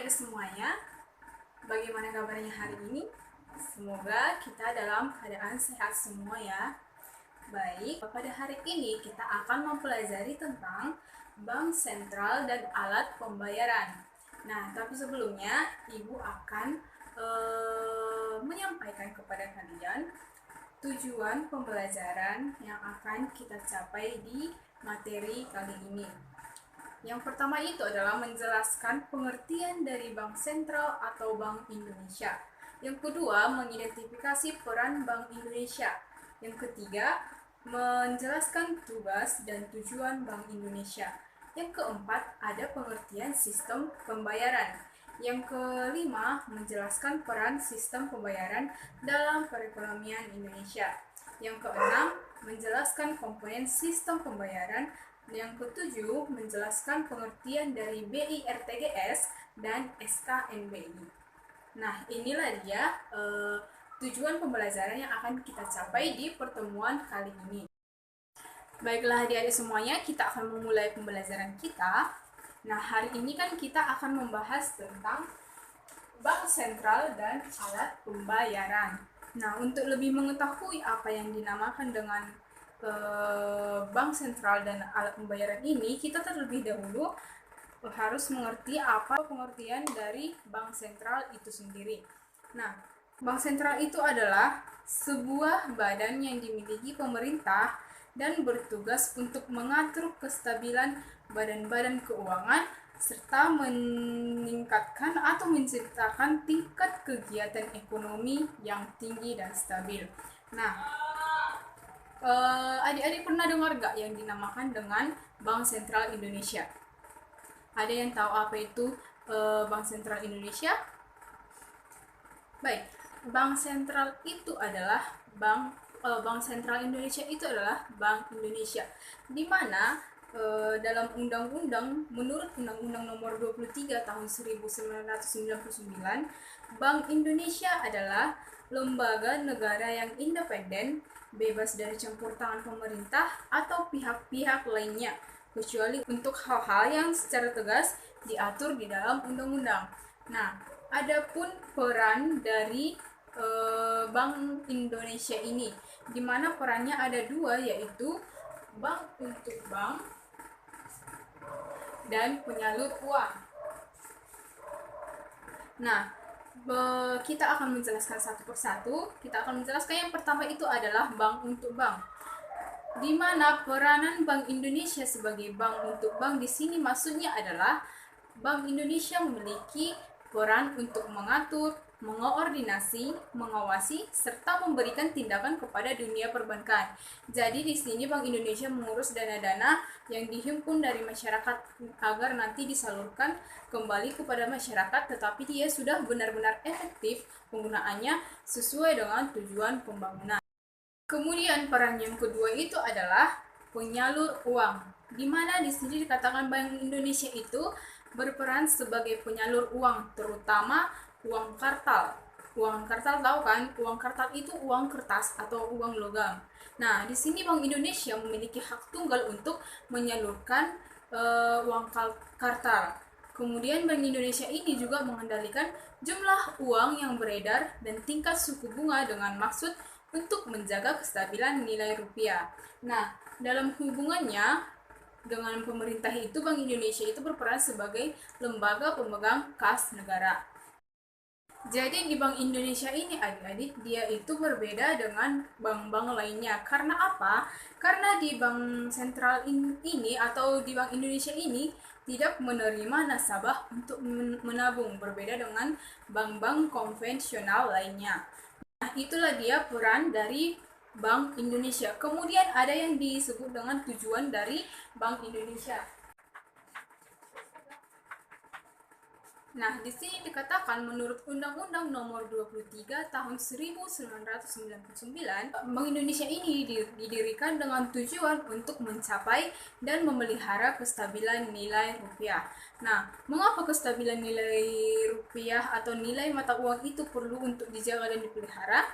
adik-adik semuanya, bagaimana kabarnya hari ini? Semoga kita dalam keadaan sehat semua ya. Baik, pada hari ini kita akan mempelajari tentang bank sentral dan alat pembayaran. Nah, tapi sebelumnya Ibu akan menyampaikan kepada kalian tujuan pembelajaran yang akan kita capai di materi kali ini. Yang pertama itu adalah menjelaskan pengertian dari Bank Sentral atau Bank Indonesia. Yang kedua, mengidentifikasi peran Bank Indonesia. Yang ketiga, menjelaskan tugas dan tujuan Bank Indonesia. Yang keempat, ada pengertian sistem pembayaran. Yang kelima, menjelaskan peran sistem pembayaran dalam perekonomian Indonesia. Yang keenam, menjelaskan komponen sistem pembayaran. Yang ketujuh, menjelaskan pengertian dari BIRTGS dan SKNBI. Nah, inilah dia tujuan pembelajaran yang akan kita capai di pertemuan kali ini. Baiklah adik-adik semuanya, kita akan memulai pembelajaran kita. Nah, hari ini kan kita akan membahas tentang bank sentral dan alat pembayaran. Nah, untuk lebih mengetahui apa yang dinamakan dengan bank sentral dan alat pembayaran ini, kita terlebih dahulu harus mengerti apa pengertian dari bank sentral itu sendiri. Nah, bank sentral itu adalah sebuah badan yang dimiliki pemerintah dan bertugas untuk mengatur kestabilan badan-badan keuangan serta meningkatkan atau menciptakan tingkat kegiatan ekonomi yang tinggi dan stabil. Nah, adik-adik pernah dengar gak yang dinamakan dengan Bank Sentral Indonesia? Ada yang tahu apa itu Bank Sentral Indonesia? Baik, Bank Sentral itu adalah Bank Sentral Indonesia itu adalah Bank Indonesia, di mana dalam undang-undang, menurut Undang-Undang Nomor 23 Tahun 1999, Bank Indonesia adalah lembaga negara yang independen, bebas dari campur tangan pemerintah atau pihak-pihak lainnya, kecuali untuk hal-hal yang secara tegas diatur di dalam undang-undang. Nah, adapun peran dari Bank Indonesia ini, di mana perannya ada dua, yaitu bank untuk bank dan penyalur uang. Nah, kita akan menjelaskan satu persatu. Kita akan menjelaskan yang pertama itu adalah bank untuk bank, di mana peranan Bank Indonesia sebagai bank untuk bank di sini maksudnya adalah Bank Indonesia memiliki peran untuk mengatur, mengoordinasi, mengawasi, serta memberikan tindakan kepada dunia perbankan. Jadi di sini Bank Indonesia mengurus dana-dana yang dihimpun dari masyarakat agar nanti disalurkan kembali kepada masyarakat, tetapi dia sudah benar-benar efektif penggunaannya sesuai dengan tujuan pembangunan. Kemudian peran yang kedua itu adalah penyalur uang, di mana di sini dikatakan Bank Indonesia itu berperan sebagai penyalur uang, terutama uang kartal. Uang kartal tahu kan? Uang kartal itu uang kertas atau uang logam. Nah, di sini Bank Indonesia memiliki hak tunggal untuk menyalurkan uang kartal. Kemudian Bank Indonesia ini juga mengendalikan jumlah uang yang beredar dan tingkat suku bunga dengan maksud untuk menjaga kestabilan nilai rupiah. Nah, dalam hubungannya dengan pemerintah itu, Bank Indonesia itu berperan sebagai lembaga pemegang kas negara. Jadi di Bank Indonesia ini adik-adik, dia itu berbeda dengan bank-bank lainnya. Karena apa? Karena di Bank Sentral ini atau di Bank Indonesia ini tidak menerima nasabah untuk menabung, berbeda dengan bank-bank konvensional lainnya. Nah, itulah dia peran dari Bank Indonesia. Kemudian ada yang disebut dengan tujuan dari Bank Indonesia. Nah, di sini dikatakan menurut Undang-Undang Nomor 23 Tahun 1999, Bank Indonesia ini didirikan dengan tujuan untuk mencapai dan memelihara kestabilan nilai rupiah. Nah, mengapa kestabilan nilai rupiah atau nilai mata uang itu perlu untuk dijaga dan dipelihara?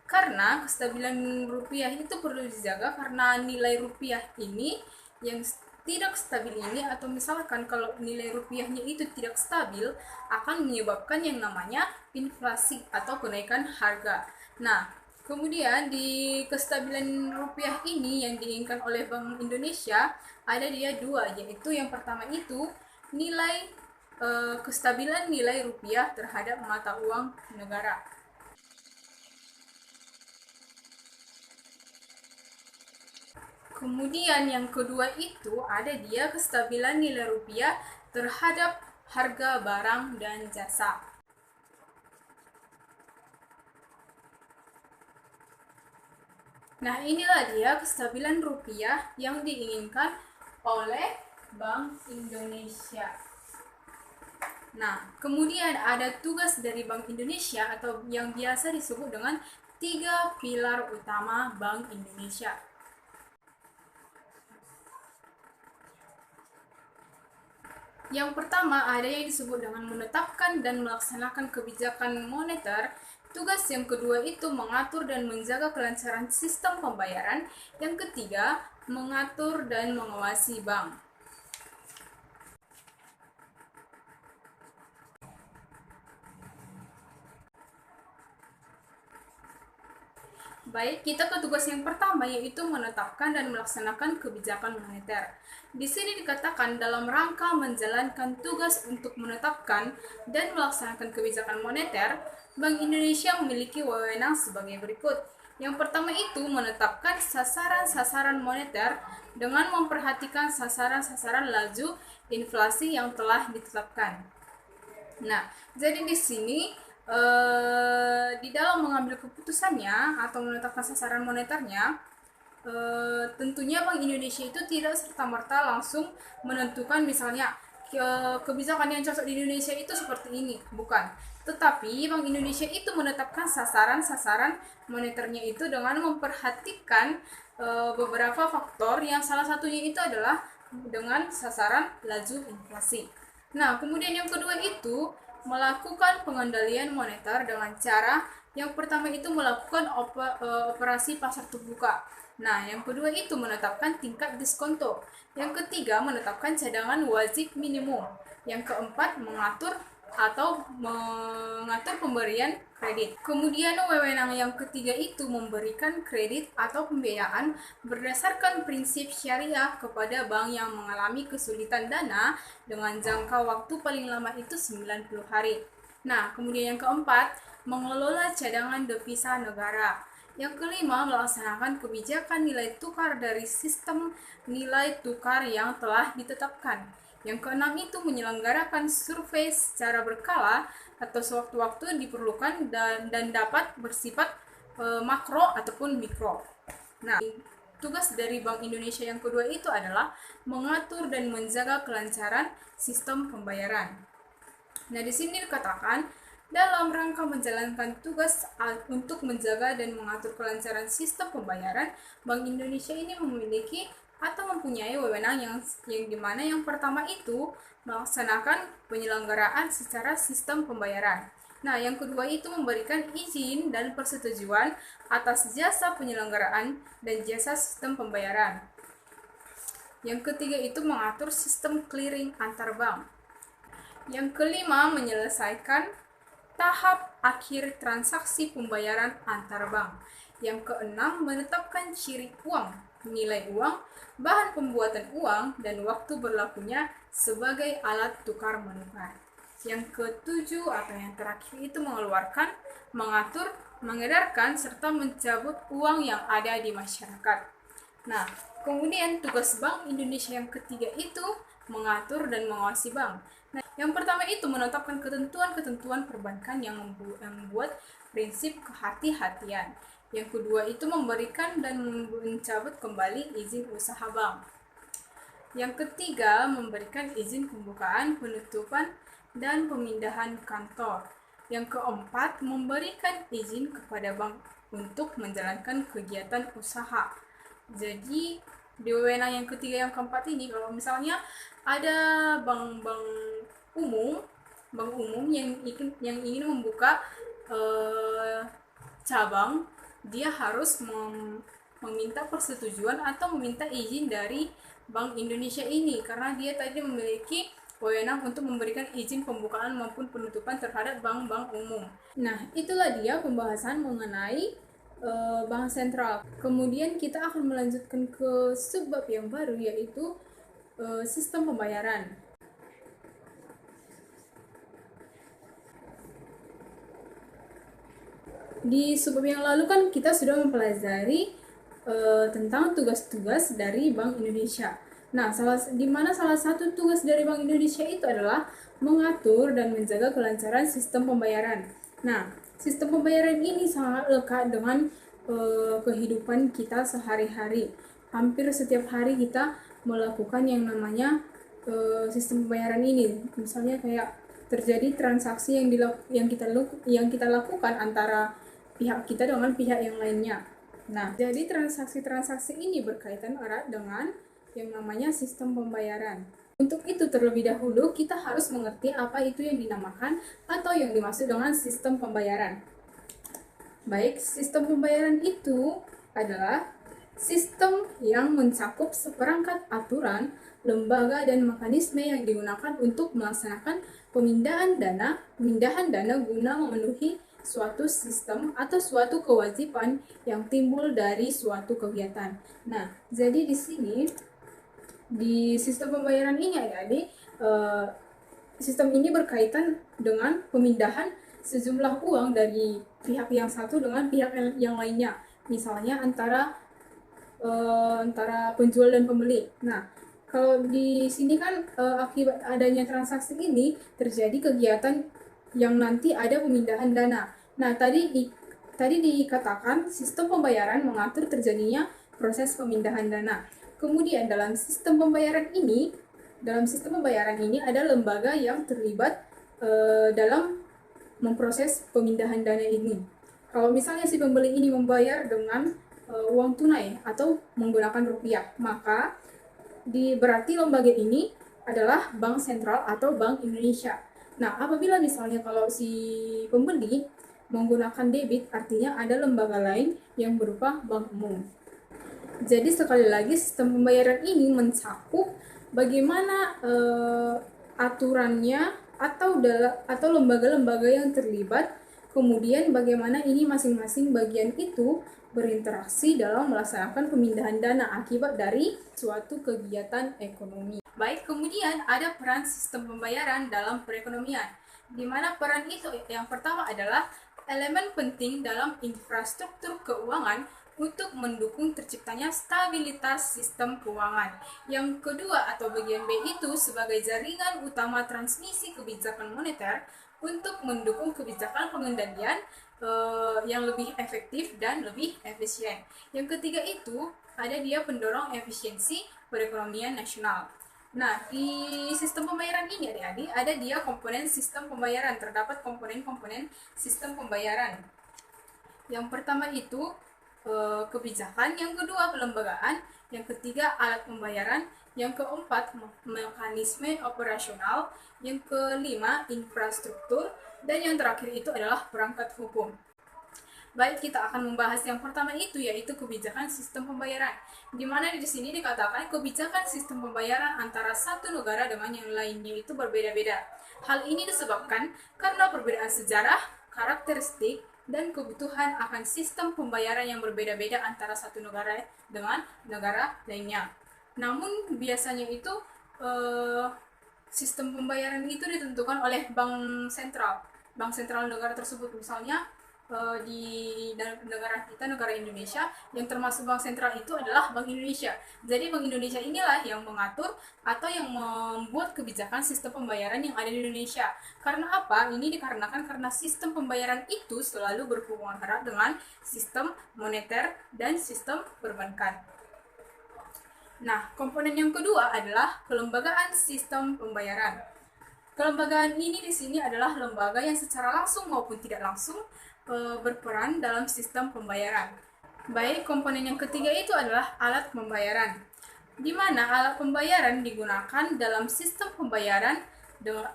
Karena kestabilan rupiah itu perlu dijaga karena nilai rupiah ini yang tidak stabil ini, atau misalkan kalau nilai rupiahnya itu tidak stabil, akan menyebabkan yang namanya inflasi atau kenaikan harga. Nah, kemudian di kestabilan rupiah ini yang diinginkan oleh Bank Indonesia ada dia dua, yaitu yang pertama itu nilai kestabilan nilai rupiah terhadap mata uang negara. Kemudian yang kedua itu ada dia kestabilan nilai rupiah terhadap harga barang dan jasa. Nah, inilah dia kestabilan rupiah yang diinginkan oleh Bank Indonesia. Nah, kemudian ada tugas dari Bank Indonesia atau yang biasa disebut dengan 3 pilar utama Bank Indonesia. Yang pertama ada yang disebut dengan menetapkan dan melaksanakan kebijakan moneter. Tugas yang kedua itu mengatur dan menjaga kelancaran sistem pembayaran. Yang ketiga, mengatur dan mengawasi bank. Baik, kita ke tugas yang pertama, yaitu menetapkan dan melaksanakan kebijakan moneter. Di sini dikatakan dalam rangka menjalankan tugas untuk menetapkan dan melaksanakan kebijakan moneter, Bank Indonesia memiliki wewenang sebagai berikut. Yang pertama itu menetapkan sasaran-sasaran moneter dengan memperhatikan sasaran-sasaran laju inflasi yang telah ditetapkan. Nah, jadi di sini di dalam mengambil keputusannya atau menetapkan sasaran moneternya, tentunya Bank Indonesia itu tidak serta-merta langsung menentukan misalnya kebijakan yang cocok di Indonesia itu seperti ini, bukan. Tetapi Bank Indonesia itu menetapkan sasaran-sasaran moneternya itu dengan memperhatikan beberapa faktor yang salah satunya itu adalah dengan sasaran laju inflasi. Nah, kemudian yang kedua itu melakukan pengendalian moneter dengan cara yang pertama itu melakukan operasi pasar terbuka. Nah, yang kedua itu menetapkan tingkat diskonto. Yang ketiga menetapkan cadangan wajib minimum. Yang keempat mengatur pemberian kredit. Kemudian wewenang yang ketiga itu memberikan kredit atau pembiayaan berdasarkan prinsip syariah kepada bank yang mengalami kesulitan dana dengan jangka waktu paling lama itu 90 hari. Nah, kemudian yang keempat, mengelola cadangan devisa negara. Yang kelima, melaksanakan kebijakan nilai tukar dari sistem nilai tukar yang telah ditetapkan. Yang keenam itu menyelenggarakan survei secara berkala atau sewaktu-waktu diperlukan dan dapat bersifat makro ataupun mikro. Nah, tugas dari Bank Indonesia yang kedua itu adalah mengatur dan menjaga kelancaran sistem pembayaran. Nah, di sini dikatakan dalam rangka menjalankan tugas untuk menjaga dan mengatur kelancaran sistem pembayaran, Bank Indonesia ini memiliki atau mempunyai wewenang yang dimana yang pertama itu melaksanakan penyelenggaraan secara sistem pembayaran. Nah, yang kedua itu memberikan izin dan persetujuan atas jasa penyelenggaraan dan jasa sistem pembayaran. Yang ketiga itu mengatur sistem clearing antar bank. Yang kelima menyelesaikan tahap akhir transaksi pembayaran antar bank. Yang keenam menetapkan ciri uang, nilai uang, bahan pembuatan uang, dan waktu berlakunya sebagai alat tukar menukar. Yang ketujuh atau yang terakhir itu mengeluarkan, mengatur, mengedarkan, serta mencabut uang yang ada di masyarakat. Nah, kemudian tugas Bank Indonesia yang ketiga itu mengatur dan mengawasi bank. Nah, yang pertama itu menetapkan ketentuan-ketentuan perbankan yang membuat prinsip kehati-hatian. Yang kedua itu memberikan dan mencabut kembali izin usaha bank. Yang ketiga memberikan izin pembukaan, penutupan, dan pemindahan kantor. Yang keempat memberikan izin kepada bank untuk menjalankan kegiatan usaha. Jadi di wewenang yang ketiga yang keempat ini, kalau misalnya ada bank umum yang ingin membuka cabang, dia harus meminta persetujuan atau meminta izin dari Bank Indonesia ini, karena dia tadi memiliki wewenang untuk memberikan izin pembukaan maupun penutupan terhadap bank-bank umum. Nah, itulah dia pembahasan mengenai bank sentral. Kemudian kita akan melanjutkan ke subbab yang baru, yaitu sistem pembayaran. Di subbab yang lalu kan kita sudah mempelajari tentang tugas-tugas dari Bank Indonesia. Nah, di mana salah satu tugas dari Bank Indonesia itu adalah mengatur dan menjaga kelancaran sistem pembayaran. Nah, sistem pembayaran ini sangat lekat dengan kehidupan kita sehari-hari. Hampir setiap hari kita melakukan yang namanya sistem pembayaran ini. Misalnya kayak terjadi transaksi yang kita lakukan antara pihak kita dengan pihak yang lainnya. Nah, jadi transaksi-transaksi ini berkaitan erat dengan yang namanya sistem pembayaran. Untuk itu terlebih dahulu kita harus mengerti apa itu yang dinamakan atau yang dimaksud dengan sistem pembayaran. Baik, sistem pembayaran itu adalah sistem yang mencakup seperangkat aturan, lembaga, dan mekanisme yang digunakan untuk melaksanakan pemindahan dana guna memenuhi suatu sistem atau suatu kewajiban yang timbul dari suatu kegiatan. Nah, jadi di sini di sistem pembayaran ini adik-adik, sistem ini berkaitan dengan pemindahan sejumlah uang dari pihak yang satu dengan pihak yang lainnya. Misalnya antara penjual dan pembeli. Nah, kalau di sini kan akibat adanya transaksi ini terjadi kegiatan yang nanti ada pemindahan dana. Nah, tadi dikatakan sistem pembayaran mengatur terjadinya proses pemindahan dana. Kemudian dalam sistem pembayaran ini ada lembaga yang terlibat dalam memproses pemindahan dana ini. Kalau misalnya si pembeli ini membayar dengan uang tunai atau menggunakan rupiah, maka berarti lembaga ini adalah Bank Sentral atau Bank Indonesia. Nah, apabila misalnya kalau si pembeli menggunakan debit, artinya ada lembaga lain yang berupa bank umum. Jadi sekali lagi sistem pembayaran ini mencakup bagaimana aturannya atau lembaga-lembaga yang terlibat, kemudian bagaimana ini masing-masing bagian itu berinteraksi dalam melaksanakan pemindahan dana akibat dari suatu kegiatan ekonomi. Baik, kemudian ada peran sistem pembayaran dalam perekonomian, di mana peran itu yang pertama adalah elemen penting dalam infrastruktur keuangan untuk mendukung terciptanya stabilitas sistem keuangan. Yang kedua atau bagian B itu sebagai jaringan utama transmisi kebijakan moneter untuk mendukung kebijakan pengendalian yang lebih efektif dan lebih efisien. Yang ketiga itu ada dia pendorong efisiensi perekonomian nasional. Nah, di sistem pembayaran ini adik-adik ada dia komponen sistem pembayaran, terdapat komponen-komponen sistem pembayaran. Yang pertama itu kebijakan, yang kedua kelembagaan, yang ketiga alat pembayaran, yang keempat mekanisme operasional, yang kelima infrastruktur, dan yang terakhir itu adalah perangkat hukum. Baik, kita akan membahas yang pertama itu, yaitu kebijakan sistem pembayaran, di mana di sini dikatakan kebijakan sistem pembayaran antara satu negara dengan yang lainnya itu berbeda-beda. Hal ini disebabkan karena perbedaan sejarah, karakteristik, dan kebutuhan akan sistem pembayaran yang berbeda-beda antara satu negara dengan negara lainnya. Namun biasanya itu sistem pembayaran itu ditentukan oleh bank sentral negara tersebut. Misalnya di negara kita, negara Indonesia, yang termasuk bank sentral itu adalah Bank Indonesia. Jadi Bank Indonesia inilah yang mengatur atau yang membuat kebijakan sistem pembayaran yang ada di Indonesia. Karena apa? Ini dikarenakan karena sistem pembayaran itu selalu berhubungan erat dengan sistem moneter dan sistem perbankan. Nah, komponen yang kedua adalah kelembagaan sistem pembayaran. Kelembagaan ini di sini adalah lembaga yang secara langsung maupun tidak langsung berperan dalam sistem pembayaran. Baik, komponen yang ketiga itu adalah alat pembayaran, di mana alat pembayaran digunakan dalam sistem pembayaran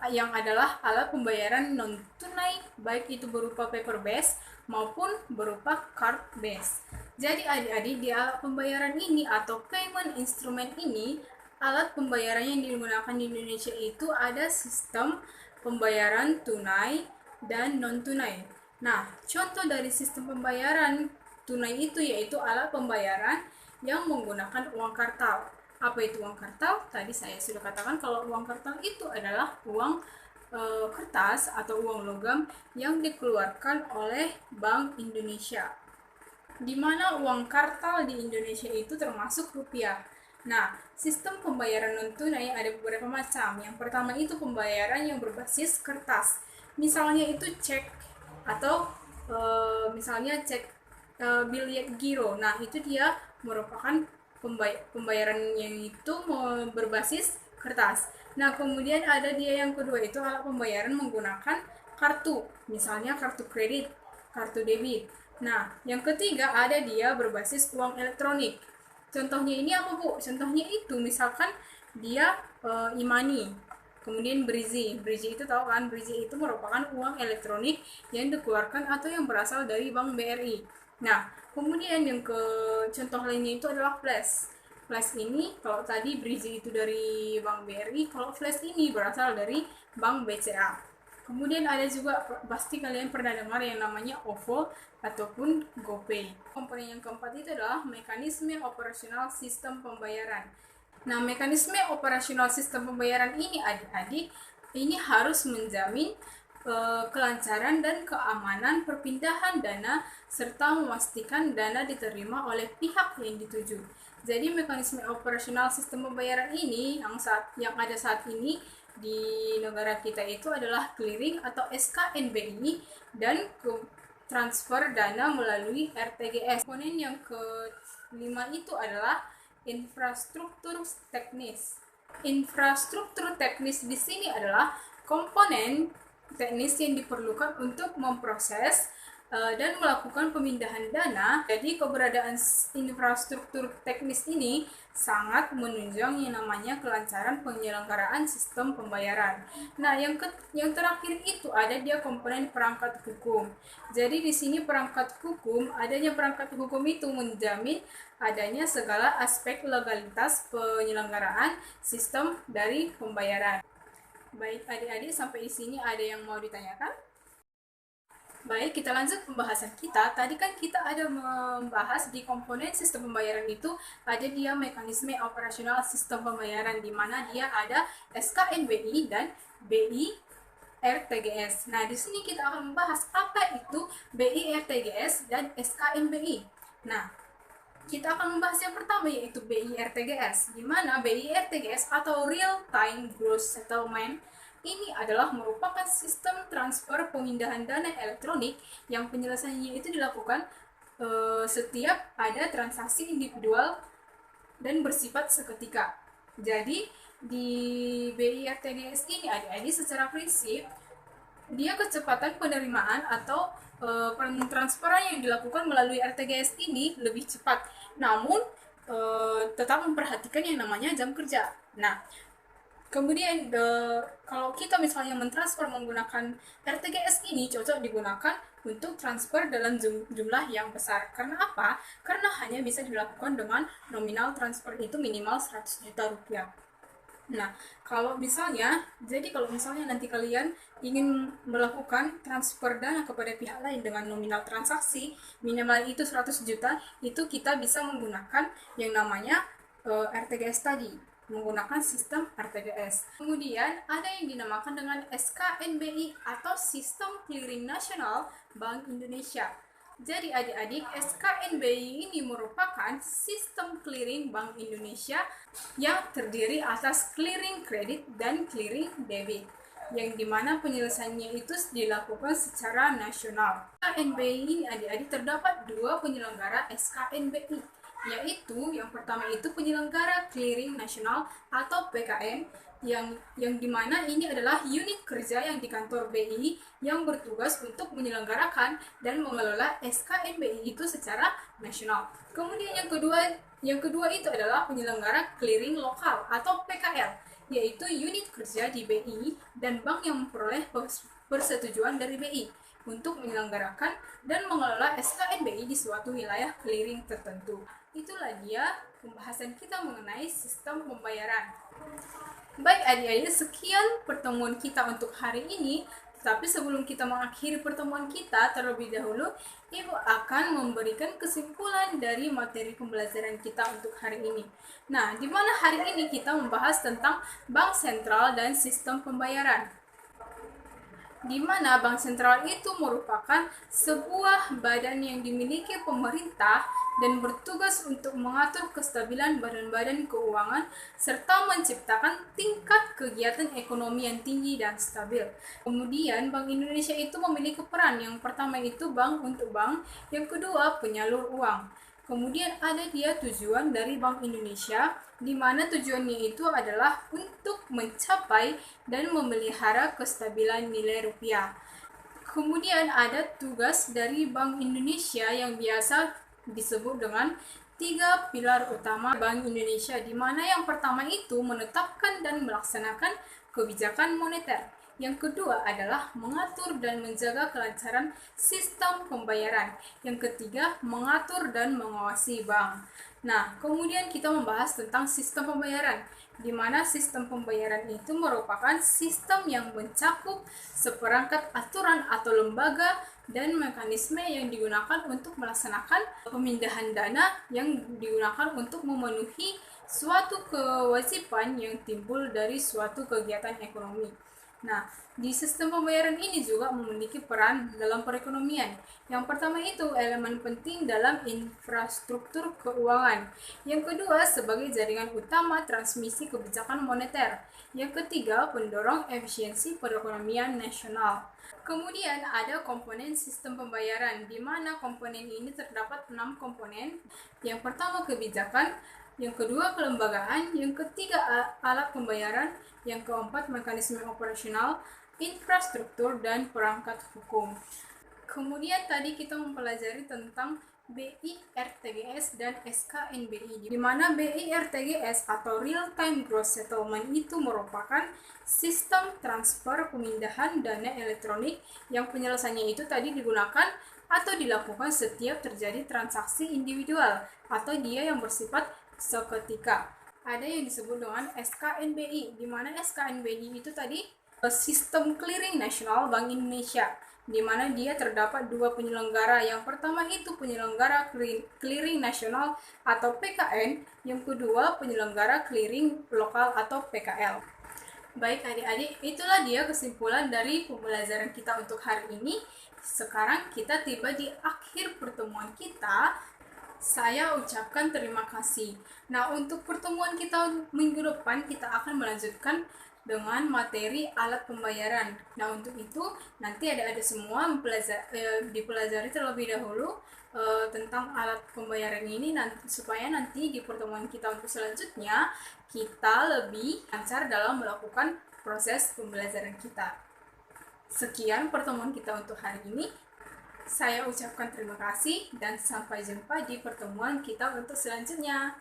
yang adalah alat pembayaran non tunai, baik itu berupa paper based maupun berupa card based. Jadi adik-adik, di alat pembayaran ini atau payment instrument ini alat pembayaran yang digunakan di Indonesia itu ada sistem pembayaran tunai dan non-tunai. Nah, contoh dari sistem pembayaran tunai itu yaitu alat pembayaran yang menggunakan uang kartal. Apa itu uang kartal? Tadi saya sudah katakan kalau uang kartal itu adalah uang kertas atau uang logam yang dikeluarkan oleh Bank Indonesia. Di mana uang kartal di Indonesia itu termasuk rupiah. Nah, sistem pembayaran non-tunai ada beberapa macam. Yang pertama itu pembayaran yang berbasis kertas. Misalnya itu cek atau misalnya cek biliet giro. Nah, itu dia merupakan pembayaran yang itu berbasis kertas. Nah, kemudian ada dia yang kedua itu alat pembayaran menggunakan kartu. Misalnya kartu kredit, kartu debit. Nah, yang ketiga ada dia berbasis uang elektronik. Contohnya ini apa, Bu? Contohnya itu misalkan dia e-money. Kemudian Brizi. Brizi itu tahu kan? Brizi itu merupakan uang elektronik yang dikeluarkan atau yang berasal dari Bank BRI. Nah, kemudian yang ke contoh lainnya itu adalah Flash. Flash ini kalau tadi Brizi itu dari Bank BRI, kalau Flash ini berasal dari Bank BCA. Kemudian ada juga pasti kalian pernah dengar yang namanya OVO ataupun GoPay. Komponen yang keempat itu adalah mekanisme operasional sistem pembayaran. Nah, mekanisme operasional sistem pembayaran ini adik-adik ini harus menjamin kelancaran dan keamanan perpindahan dana serta memastikan dana diterima oleh pihak yang dituju. Jadi mekanisme operasional sistem pembayaran ini yang ada saat ini di negara kita itu adalah clearing atau SKNBI dan transfer dana melalui RTGS. Komponen yang kelima itu adalah infrastruktur teknis. Infrastruktur teknis di sini adalah komponen teknis yang diperlukan untuk memproses dan melakukan pemindahan dana. Jadi keberadaan infrastruktur teknis ini sangat menunjang yang namanya kelancaran penyelenggaraan sistem pembayaran. Nah, yang terakhir itu ada dia komponen perangkat hukum. Jadi di sini adanya perangkat hukum itu menjamin adanya segala aspek legalitas penyelenggaraan sistem dari pembayaran. Baik adik-adik, sampai di sini ada yang mau ditanyakan? Baik, kita lanjut pembahasan kita. Tadi kan kita ada membahas di komponen sistem pembayaran itu ada dia mekanisme operasional sistem pembayaran di mana dia ada SKNBI dan BI RTGS. Nah, di sini kita akan membahas apa itu BI RTGS dan SKNBI. Nah, kita akan membahas yang pertama yaitu BI RTGS, di mana BI RTGS atau Real Time Gross Settlement ini adalah merupakan sistem transfer pemindahan dana elektronik yang penyelesaiannya itu dilakukan setiap ada transaksi individual dan bersifat seketika. Jadi di BI RTGS ini adik-adik secara prinsip dia kecepatan penerimaan atau transferan yang dilakukan melalui RTGS ini lebih cepat, namun tetap memperhatikan yang namanya jam kerja. Nah, kemudian kalau kita misalnya mentransfer menggunakan RTGS ini cocok digunakan untuk transfer dalam jumlah yang besar. Karena apa? Karena hanya bisa dilakukan dengan nominal transfer itu minimal 100 juta rupiah. Nah, kalau misalnya nanti kalian ingin melakukan transfer dana kepada pihak lain dengan nominal transaksi minimal itu 100 juta, itu kita bisa menggunakan yang namanya RTGS tadi, menggunakan sistem RTGS. Kemudian ada yang dinamakan dengan SKNBI atau Sistem Clearing Nasional Bank Indonesia. Jadi adik-adik, SKNBI ini merupakan sistem clearing Bank Indonesia yang terdiri atas clearing kredit dan clearing debit, yang dimana penyelesaiannya itu dilakukan secara nasional. SKNBI ini adik-adik terdapat dua penyelenggara SKNBI, yaitu yang pertama itu penyelenggara clearing nasional atau PKN, yang dimana ini adalah unit kerja yang di kantor BI yang bertugas untuk menyelenggarakan dan mengelola SKNBI itu secara nasional. Kemudian yang kedua itu adalah penyelenggara clearing lokal atau PKL, yaitu unit kerja di BI dan bank yang memperoleh persetujuan dari BI untuk menyelenggarakan dan mengelola SKNBI di suatu wilayah clearing tertentu. Itulah dia pembahasan kita mengenai sistem pembayaran. Baik adik-adik, sekian pertemuan kita untuk hari ini. Tapi sebelum kita mengakhiri pertemuan kita, terlebih dahulu Ibu akan memberikan kesimpulan dari materi pembelajaran kita untuk hari ini. Nah, di mana hari ini kita membahas tentang bank sentral dan sistem pembayaran. Di mana bank sentral itu merupakan sebuah badan yang dimiliki pemerintah dan bertugas untuk mengatur kestabilan badan-badan keuangan serta menciptakan tingkat kegiatan ekonomi yang tinggi dan stabil. Kemudian Bank Indonesia itu memiliki peran. Yang pertama itu bank untuk bank, yang kedua penyalur uang. Kemudian ada dia tujuan dari Bank Indonesia, di mana tujuannya itu adalah untuk mencapai dan memelihara kestabilan nilai rupiah. Kemudian ada tugas dari Bank Indonesia yang biasa disebut dengan 3 pilar utama Bank Indonesia, di mana yang pertama itu menetapkan dan melaksanakan kebijakan moneter. Yang kedua adalah mengatur dan menjaga kelancaran sistem pembayaran. Yang ketiga, mengatur dan mengawasi bank. Nah, kemudian kita membahas tentang sistem pembayaran, di mana sistem pembayaran itu merupakan sistem yang mencakup seperangkat aturan atau lembaga dan mekanisme yang digunakan untuk melaksanakan pemindahan dana yang digunakan untuk memenuhi suatu kewajiban yang timbul dari suatu kegiatan ekonomi. Nah, di sistem pembayaran ini juga memiliki peran dalam perekonomian. Yang pertama itu elemen penting dalam infrastruktur keuangan. Yang kedua sebagai jaringan utama transmisi kebijakan moneter. Yang ketiga pendorong efisiensi perekonomian nasional. Kemudian ada komponen sistem pembayaran, di mana komponen ini terdapat 6 komponen. Yang pertama kebijakan, yang kedua kelembagaan, yang ketiga alat pembayaran, yang keempat mekanisme operasional, infrastruktur, dan perangkat hukum. Kemudian tadi kita mempelajari tentang BIRTGS dan SKNBI, di mana BIRTGS atau Real Time Gross Settlement itu merupakan sistem transfer pemindahan dana elektronik yang penyelesaiannya itu tadi digunakan atau dilakukan setiap terjadi transaksi individual atau dia yang bersifat seketika. Ada yang disebut dengan SKNBI, di mana SKNBI itu tadi sistem clearing nasional Bank Indonesia, di mana dia terdapat 2 penyelenggara. Yang pertama itu penyelenggara clearing nasional atau PKN, yang kedua penyelenggara clearing lokal atau PKL. Baik adik-adik, itulah dia kesimpulan dari pembelajaran kita untuk hari ini. Sekarang kita tiba di akhir pertemuan kita. Saya ucapkan terima kasih. Nah, untuk pertemuan kita minggu depan, kita akan melanjutkan dengan materi alat pembayaran. Nah, untuk itu nanti adik-adik semua dipelajari terlebih dahulu tentang alat pembayaran ini, supaya nanti di pertemuan kita untuk selanjutnya kita lebih lancar dalam melakukan proses pembelajaran kita. Sekian pertemuan kita untuk hari ini. Saya ucapkan terima kasih dan sampai jumpa di pertemuan kita untuk selanjutnya.